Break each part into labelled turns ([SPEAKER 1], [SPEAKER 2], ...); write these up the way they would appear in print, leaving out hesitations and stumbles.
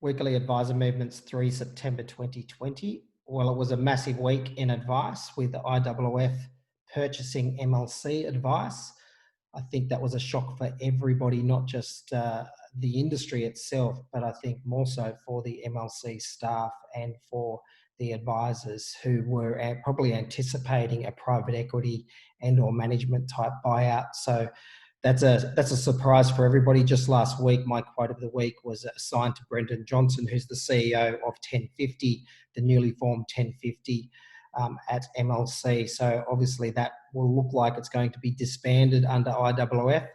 [SPEAKER 1] Weekly Advisor Movements 3 September 2020. Well, it was a massive week in advice with the IOOF purchasing MLC advice. I think that was a shock for everybody, not just the industry itself, but I think more so for the MLC staff and for the advisors who were probably anticipating a private equity and or management type buyout. So that's a surprise for everybody. Just last week, my quote of the week was assigned to Brendan Johnson, who's the CEO of 1050, the newly formed 1050 at MLC. So obviously that will look like it's going to be disbanded under IOOF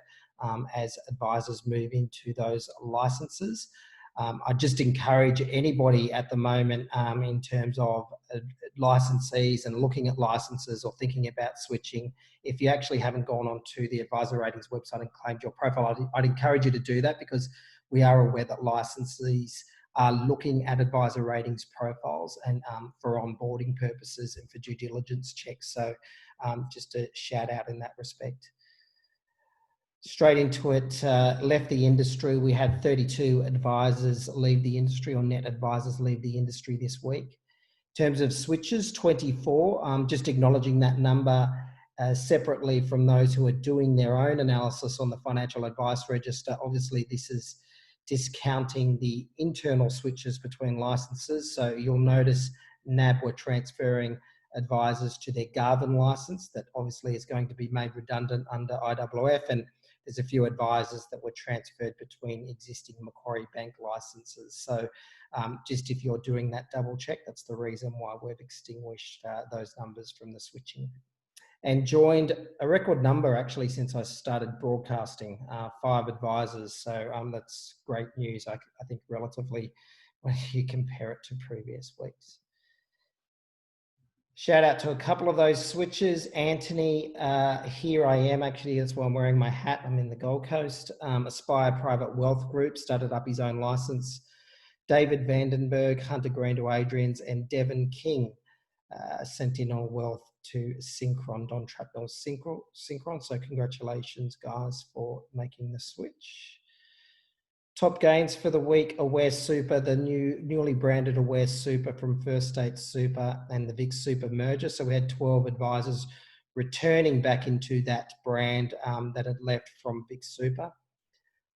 [SPEAKER 1] as advisors move into those licenses. I just encourage anybody at the moment in terms of licensees and looking at licenses or thinking about switching. If you actually haven't gone on to the Advisor Ratings website and claimed your profile, I'd encourage you to do that, because we are aware that licensees are looking at Advisor Ratings profiles and for onboarding purposes and for due diligence checks. So just a shout out in that respect. Straight into it, left the industry. We had 32 advisors leave the industry, or net advisors leave the industry this week. In terms of switches, 24, just acknowledging that number separately from those who are doing their own analysis on the Financial Advice Register. Obviously, this is discounting the internal switches between licenses. So you'll notice NAB were transferring advisors to their Garvin license that obviously is going to be made redundant under IOOF, and there's a few advisors that were transferred between existing Macquarie Bank licenses. So just if you're doing that double check, that's the reason why we've extinguished those numbers from the switching. And joined a record number actually since I started broadcasting, 5 advisors. So that's great news, I think, relatively, when you compare it to previous weeks. Shout out to a couple of those switches. Anthony, here I am actually, that's why I'm wearing my hat. I'm in the Gold Coast. Aspire Private Wealth Group started up his own license. David Vandenberg, Hunter Green to Adrian's, and Devon King, Sentinel Wealth to Synchron, Don Trapnell's Synchron. So congratulations, guys, for making the switch. Top gains for the week: Aware Super, the newly branded Aware Super from First State Super and the Vic Super merger. So we had 12 advisors returning back into that brand that had left from Vic Super.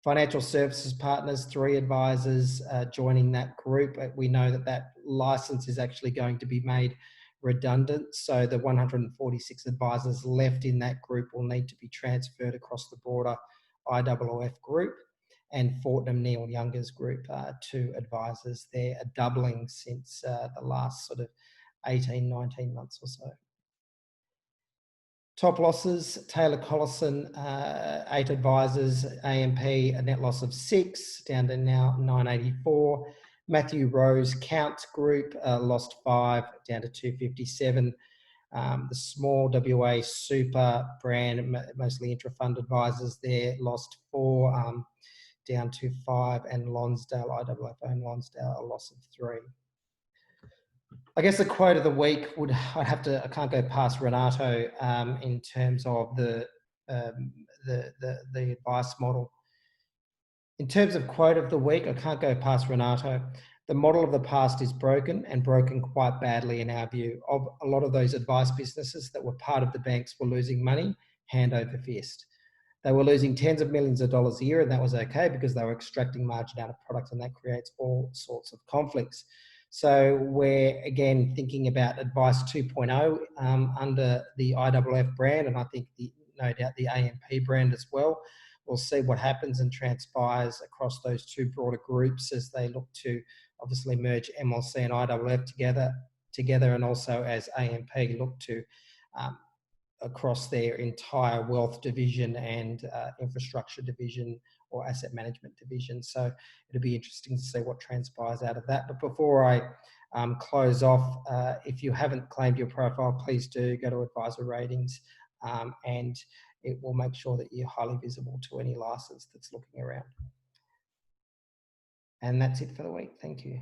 [SPEAKER 1] Financial Services Partners, 3 advisors joining that group. We know that that license is actually going to be made redundant. So the 146 advisors left in that group will need to be transferred across the broader IOOF group. And Fortnum Neil Younger's group, 2 advisors there, a doubling since the last sort of 18, 19 months or so. Top losses: Taylor Collison, 8 advisors, AMP, a net loss of 6, down to now 984. Matthew Rose, Count Group, lost 5, down to 257. The small WA Super brand, mostly intra-fund advisors there, lost 4, down to 5, and Lonsdale, IOOF owned Lonsdale, a loss of 3. I guess the quote of the week I can't go past Renato in terms of the advice model. In terms of quote of the week, I can't go past Renato. The model of the past is broken, and broken quite badly in our view. Of a lot of those advice businesses that were part of the banks were losing money hand over fist. They were losing tens of millions of dollars a year, and that was okay because they were extracting margin out of products, and that creates all sorts of conflicts. So we're, again, thinking about Advice 2.0 under the IOOF brand, and I think no doubt the AMP brand as well. We'll see what happens and transpires across those 2 broader groups as they look to obviously merge MLC and IOOF together, and also as AMP look to across their entire wealth division and infrastructure division or asset management division. So it'll be interesting to see what transpires out of that. But before I close off, if you haven't claimed your profile, please do go to Advisor Ratings and it will make sure that you're highly visible to any license that's looking around. And that's it for the week. Thank you.